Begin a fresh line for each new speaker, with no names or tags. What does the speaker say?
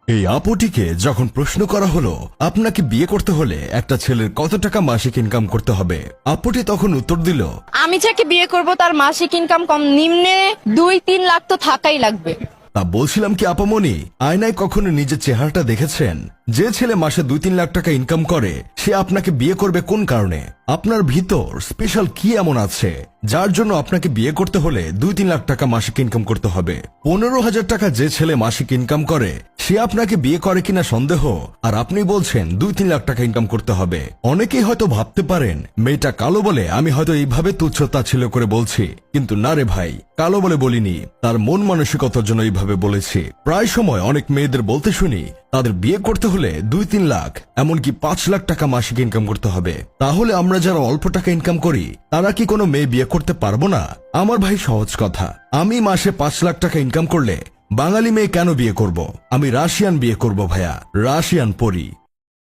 এই আপুটিকে যখন প্রশ্ন করা হলো আপনাকে বিয়ে করতে হলে একটা ছেলের কত টাকা মাসিক ইনকাম করতে হবে, আপুটি তখন উত্তর দিল,
আমি যাকে বিয়ে করব তার মাসিক ইনকাম কম নিম্নে 2-3 লাখ তো থাকাই লাগবে।
তা বলছিলাম কি আপামনি, আয়নায় কখনো নিজের চেহারাটা দেখেছেন? যে ছেলে মাসে 2-3 লাখ টাকা ইনকাম করে সে আপনাকে বিয়ে করবে কোন কারণে? আপনার ভিতর স্পেশাল কি এমন আছে যার জন্য আপনাকে বিয়ে করতে হলে 2-3 লাখ টাকা মাসিক ইনকাম করতে হবে? 15,000 টাকা যে ছেলে মাসিক ইনকাম করে সে আপনাকে বিয়ে করে কিনা সন্দেহ, আর আপনি বলছেন 2-3 লাখ টাকা ইনকাম করতে হবে। অনেকেই হয়তো ভাবতে পারেন মেয়েটা কালো বলে আমি হয়তো এইভাবে তুচ্ছ-তাচ্ছিল্য করে বলছি, কিন্তু না রে ভাই, কালো বলে বলিনি, তার মন মানসিকতার জন্য এইভাবে বলেছি। প্রায় সময় অনেক মেয়েদের বলতে শুনি তাদের বিয়ে করতে হলে 2-3 লাখ এমনকি 5 লাখ টাকা মাসিক ইনকাম করতে হবে। তাহলে আমরা যারা অল্প টাকা ইনকাম করি তারা কি কোনো মেয়ে বিয়ে করতে পারবো না? আমার ভাই সহজ কথা, আমি মাসে 5 লাখ টাকা ইনকাম করলে বাঙালি মেয়ে কেন বিয়ে করব? আমি রাশিয়ান বিয়ে করব ভাইয়া, রাশিয়ান পরি।